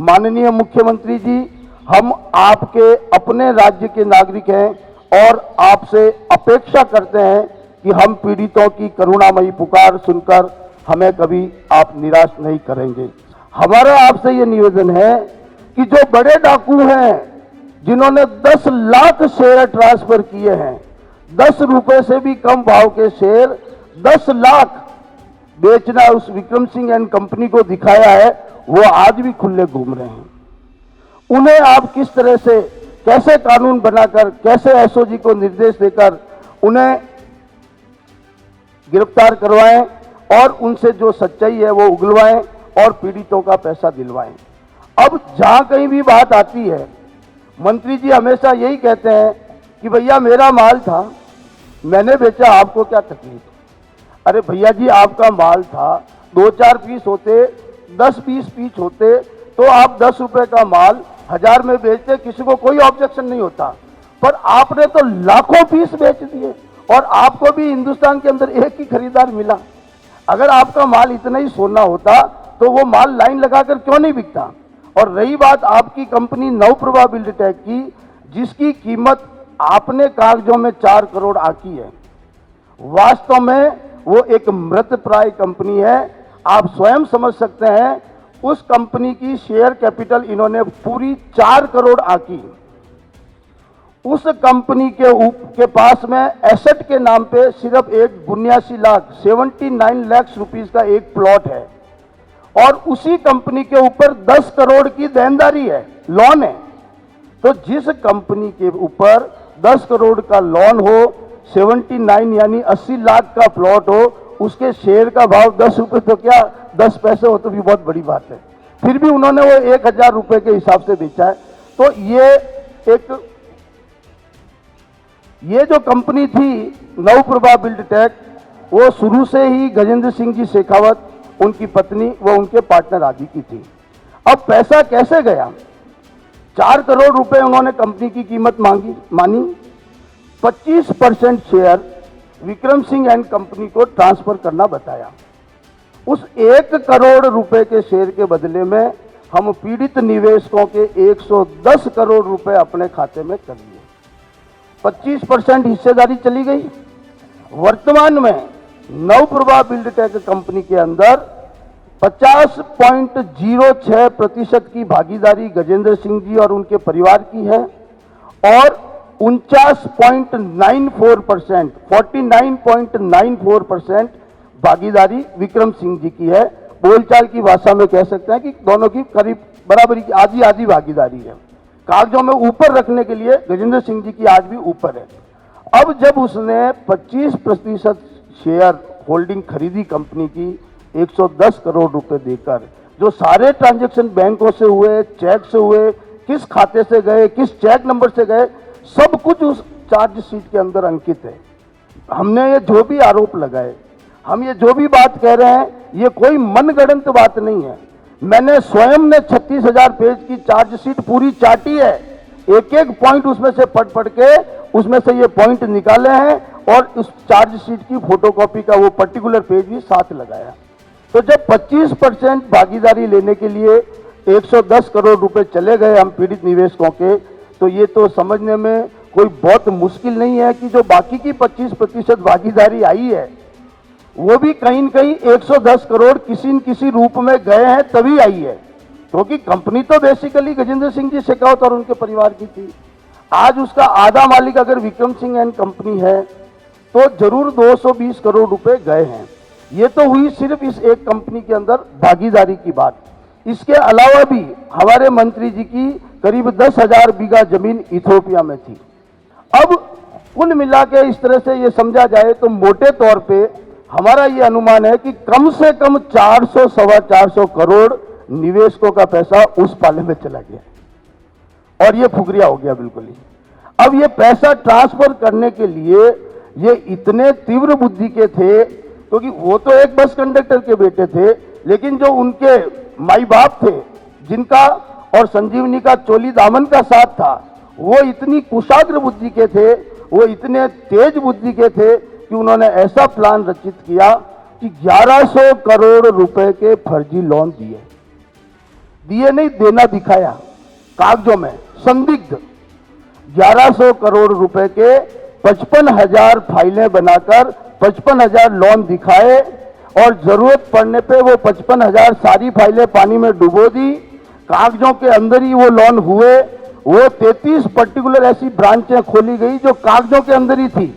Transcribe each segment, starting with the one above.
माननीय मुख्यमंत्री जी, हम आपके अपने राज्य के नागरिक हैं और आपसे अपेक्षा करते हैं कि हम पीड़ितों की करुणामयी पुकार सुनकर हमें कभी आप निराश नहीं करेंगे। हमारा आपसे ये निवेदन है कि जो बड़े डाकू हैं जिन्होंने 10 लाख शेयर ट्रांसफर किए हैं, 10 रुपए से भी कम भाव के शेयर 10 लाख बेचना उस विक्रम सिंह एंड कंपनी को दिखाया है, वो आज भी खुले घूम रहे हैं। उन्हें आप किस तरह से, कैसे कानून बनाकर, कैसे एसओजी को निर्देश देकर उन्हें गिरफ्तार करवाएं और उनसे जो सच्चाई है वो उगलवाएं और पीड़ितों का पैसा दिलवाएं। अब जहां कहीं भी बात आती है, मंत्री जी हमेशा यही कहते हैं कि भैया मेरा माल था, मैंने बेचा, आपको क्या तकलीफ। अरे भैया जी, आपका माल था, 2-4 पीस होते, 10-20 पीस होते तो आप 10 रुपए का माल 1000 में बेचते, किसी को कोई ऑब्जेक्शन नहीं होता। पर आपने तो लाखों पीस बेच दिए और आपको भी हिंदुस्तान के अंदर एक ही खरीदार मिला। अगर आपका माल इतना ही सोना होता तो वो माल लाइन लगाकर क्यों नहीं बिकता। और रही बात आपकी कंपनी नवप्रभा बिल्डटेक की, जिसकी कीमत आपने कागजों में 4 करोड़ आकी है, वास्तव में वो एक मृतप्राय कंपनी है। आप स्वयं समझ सकते हैं उस कंपनी की शेयर कैपिटल इन्होंने पूरी 4 करोड़ आकी। उस कंपनी के पास में एसेट के नाम पे सिर्फ एक 79 लाख 79 लाख रुपीस का एक प्लॉट है और उसी कंपनी के ऊपर 10 करोड़ की देनदारी है, लोन है। तो जिस कंपनी के ऊपर 10 करोड़ का लोन हो, 79 यानी 80 लाख का प्लॉट हो, उसके शेयर का भाव 10 रुपए तो क्या 10 पैसे हो तो भी बहुत बड़ी बात है। फिर भी उन्होंने वो 1000 रुपए के हिसाब से बेचा है। तो ये जो कंपनी थी नवप्रभा बिल्डटेक, वो शुरू से ही गजेंद्र सिंह जी शेखावत, उनकी पत्नी व उनके पार्टनर आदि की थी। अब पैसा कैसे गया? 4 करोड़ रुपए उन्होंने कंपनी की कीमत मानी, 25% share Vikram Singh and company को ट्रांसफर करना बताया। उस 1 करोड़ रुपए के शेयर के बदले में हम पीड़ित निवेशकों के 110 करोड़ रुपए अपने खाते में कर लिए। 25% हिस्सेदारी चली गई। वर्तमान में नवप्रभा बिल्डटेक कंपनी के अंदर 50.06% की भागीदारी गजेंद्र सिंह जी और उनके परिवार की है और 49.94% 49.94% भागीदारी विक्रम सिंह जी की है। बोलचाल की भाषा में कह सकते हैं कि दोनों की करीब बराबरी की आधी आधी भागीदारी है। कागजों में ऊपर रखने के लिए गजेंद्र सिंह जी की आज भी ऊपर है। अब जब उसने 25% शेयर होल्डिंग खरीदी कंपनी की 110 करोड़ रुपए देकर, जो सारे ट्रांजैक्शन बैंकों से हुए, चेक से हुए, किस खाते से गए, किस चेक नंबर से गए, सब कुछ उस चार्जशीट के अंदर अंकित है। हमने ये जो भी आरोप लगाए, हम ये जो भी बात कह रहे हैं, ये कोई मनगढ़ंत बात नहीं है। मैंने स्वयं ने 36,000 पेज की चार्जशीट पूरी चाटी है, एक एक पॉइंट उसमें से पढ़ के उसमें से ये पॉइंट निकाले हैं और उस चार्जशीट की फोटोकॉपी का वो पर्टिकुलर पेज भी साथ लगाया। तो जब 25% भागीदारी लेने के लिए 110 करोड़ रुपए चले गए हम पीड़ित निवेशकों के, तो ये तो समझने में कोई बहुत मुश्किल नहीं है कि जो बाकी की 25% भागीदारी आई है वो भी कहीं न कहीं 110 करोड़ किसी न किसी रूप में गए हैं तभी आई है, क्योंकि कंपनी तो बेसिकली गजेंद्र सिंह जी शेखावत और उनके परिवार की थी। आज उसका आधा मालिक अगर विक्रम सिंह एंड कंपनी है तो जरूर 220 करोड़ रुपए गए हैं। ये तो हुई सिर्फ इस एक कंपनी के अंदर भागीदारी की बात। इसके अलावा भी हमारे मंत्री जी की करीब 10,000 बीघा जमीन इथियोपिया में थी। अब कुल मिला के इस तरह से ये समझा जाए तो मोटे तौर पे हमारा ये अनुमान है कि कम से कम 400 सवा 400 करोड़ निवेशकों का पैसा उस पाले में चला गया और ये फुकरिया हो गया बिल्कुल ही। अब ये पैसा ट्रांसफर करने के लिए ये इतने तीव्र बुद्धि के थे, क्योंकि वो तो एक बस कंडक्टर के बेटे थे, लेकिन जो उनके माई बाप थे जिनका और संजीवनी का चोली दामन का साथ था, वो इतनी कुशाग्र बुद्धि के थे, वो इतने तेज बुद्धि के थे कि उन्होंने ऐसा प्लान रचित किया कि 1100 करोड़ रुपए के फर्जी लोन दिए। दिए नहीं, देना दिखाया कागजों में। संदिग्ध 1100 करोड़ रुपए के 55,000 फाइलें बनाकर 55,000 लोन दिखाए और जरूरत पड़ने पे वो 55,000 सारी फाइलें पानी में डुबो दी। कागजों के अंदर ही वो लोन हुए। वो 33 पर्टिकुलर ऐसी ब्रांचें खोली गई जो कागजों के अंदर ही थी।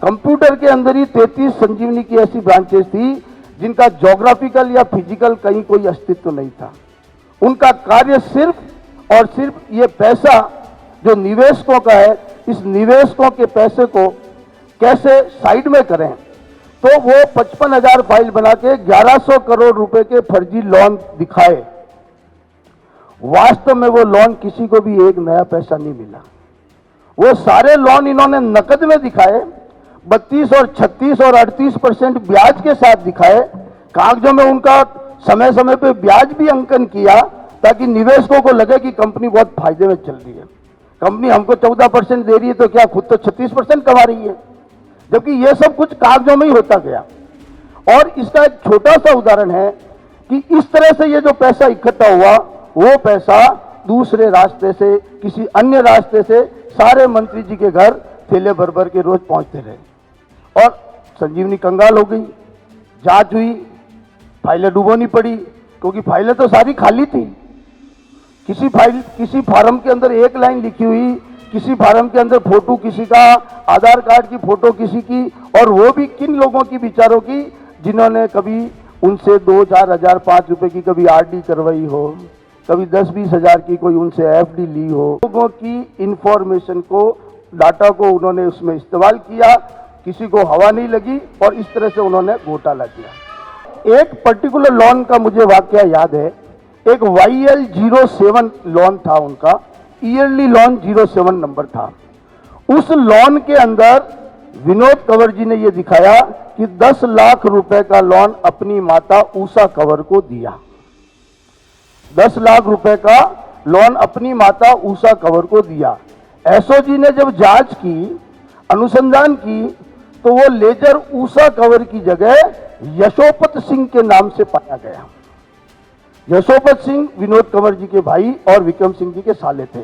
कंप्यूटर के अंदर ही 33 संजीवनी की ऐसी ब्रांचेस थी जिनका ज्योग्राफिकल या फिजिकल कहीं कोई अस्तित्व नहीं था। उनका कार्य सिर्फ और सिर्फ ये पैसा जो निवेशकों का है, इस निवेशकों के पैसे को कैसे साइड में करें। तो वो 55,000 फाइल बना के 1100 करोड़ रुपए के फर्जी लोन दिखाए। वास्तव में वो लोन किसी को भी एक नया पैसा नहीं मिला। वो सारे लोन इन्होंने नकद में दिखाए, 32 और 36 और 38% ब्याज के साथ दिखाए। कागजों में उनका समय समय पे ब्याज भी अंकन किया ताकि निवेशकों को लगे कि कंपनी बहुत फायदे में चल रही है। कंपनी हमको 14% दे रही है तो क्या खुद तो 36% कमा रही है, जबकि ये सब कुछ कागजों में ही होता गया। और इसका एक छोटा सा उदाहरण है कि इस तरह से ये जो पैसा इकट्ठा हुआ, वो पैसा दूसरे रास्ते से, किसी अन्य रास्ते से सारे मंत्री जी के घर थैले भर भर के रोज पहुंचते रहे। और संजीवनी कंगाल हो गई, जांच हुई, फाइलें डुबोनी पड़ी क्योंकि फाइलें तो सारी खाली थी। किसी फार्म के अंदर एक लाइन लिखी हुई, किसी फार्म के अंदर फोटो किसी का, आधार कार्ड की फोटो किसी की, और वो भी किन लोगों की, बिचारों की, जिन्होंने कभी उनसे 2-4 हजार 5 रुपए की कभी आरडी करवाई हो, कभी 10-20 हजार की कोई उनसे एफडी ली हो। लोगों की इंफॉर्मेशन को, डाटा को उन्होंने उसमें इस्तेमाल किया, किसी को हवा नहीं लगी और इस तरह से उन्होंने घोटाला किया। एक पर्टिकुलर लोन का मुझे वाकया याद है। एक YL07 लोन था उनका, ईयरली लोन 07 नंबर था। उस लोन के अंदर विनोद कंवर जी ने यह दिखाया कि 10 लाख रुपए का लोन अपनी माता उषा कंवर को दिया। 10 लाख रुपए का लोन अपनी माता उषा कंवर को दिया। एसओजी ने जब जांच की, अनुसंधान की, तो वो लेजर उषा कंवर की जगह यशोपत सिंह के नाम से पाया गया। यशोपत सिंह विनोद कंवर जी के भाई और विक्रम सिंह जी के साले थे।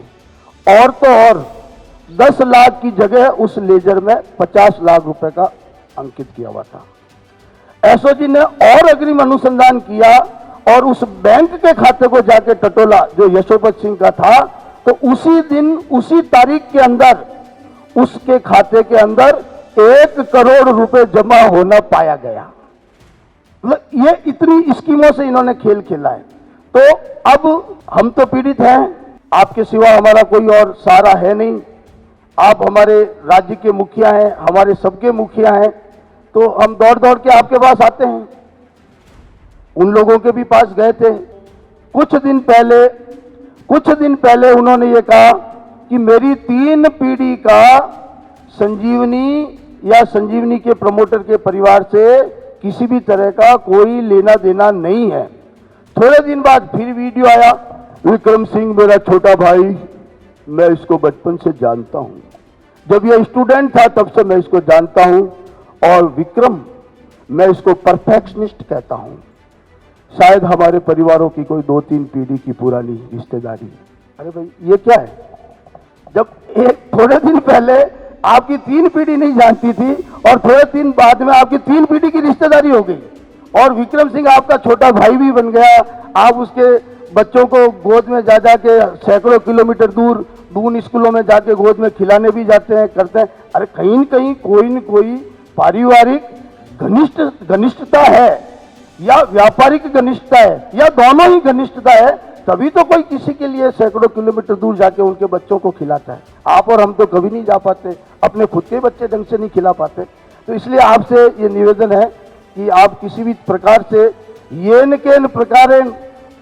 और तो और 10 लाख की जगह उस लेजर में 50 लाख रुपए का अंकित किया हुआ था। एसओजी ने और अग्रिम अनुसंधान किया और उस बैंक के खाते को जाके टटोला जो यशोपत सिंह का था, तो उसी दिन, उसी तारीख के अंदर उसके खाते के अंदर 1 करोड़ रुपए जमा होना पाया गया। ये इतनी स्कीमों से इन्होंने खेल खेला है। तो अब हम तो पीड़ित हैं, आपके सिवा हमारा कोई और सहारा है नहीं। आप हमारे राज्य के मुखिया हैं, हमारे सबके मुखिया हैं, तो हम दौड़ दौड़ के आपके पास आते हैं। उन लोगों के भी पास गए थे। कुछ दिन पहले उन्होंने ये कहा कि मेरी 3 पीढ़ी का संजीवनी या संजीवनी के प्रमोटर के परिवार से किसी भी तरह का कोई लेना देना नहीं है। थोड़े दिन बाद फिर वीडियो आया, विक्रम सिंह मेरा छोटा भाई, मैं इसको बचपन से जानता हूं, जब यह स्टूडेंट था तब से मैं इसको जानता हूं, और विक्रम, मैं इसको परफेक्शनिस्ट कहता हूं। शायद हमारे परिवारों की कोई 2-3 पीढ़ी की पुरानी रिश्तेदारी। अरे भाई, ये क्या है? जब थोड़े दिन पहले आपकी 3 पीढ़ी नहीं जानती थी और थोड़े दिन बाद में आपकी 3 पीढ़ी की रिश्तेदारी हो गई, और विक्रम सिंह आपका छोटा भाई भी बन गया। आप उसके बच्चों को गोद में जा के सैकड़ों किलोमीटर दूर दून स्कूलों में जाके गोद में खिलाने भी जाते हैं, करते हैं। अरे कहीं न कहीं कोई न कोई पारिवारिक घनिष्ठता है या व्यापारिक घनिष्ठता है या दोनों ही घनिष्ठता है, तभी तो कोई किसी के लिए सैकड़ों किलोमीटर दूर जाके उनके बच्चों को खिलाता है। आप और हम तो कभी नहीं जा पाते, अपने खुद के बच्चे ढंग से नहीं खिला पाते। तो इसलिए आपसे ये निवेदन है कि आप किसी भी प्रकार से येन केन प्रकारेण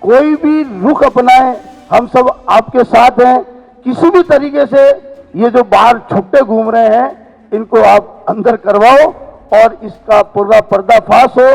कोई भी रुख अपनाएं, हम सब आपके साथ हैं। किसी भी तरीके से ये जो बाहर छुट्टे घूम रहे हैं, इनको आप अंदर करवाओ और इसका पूरा पर्दाफाश हो।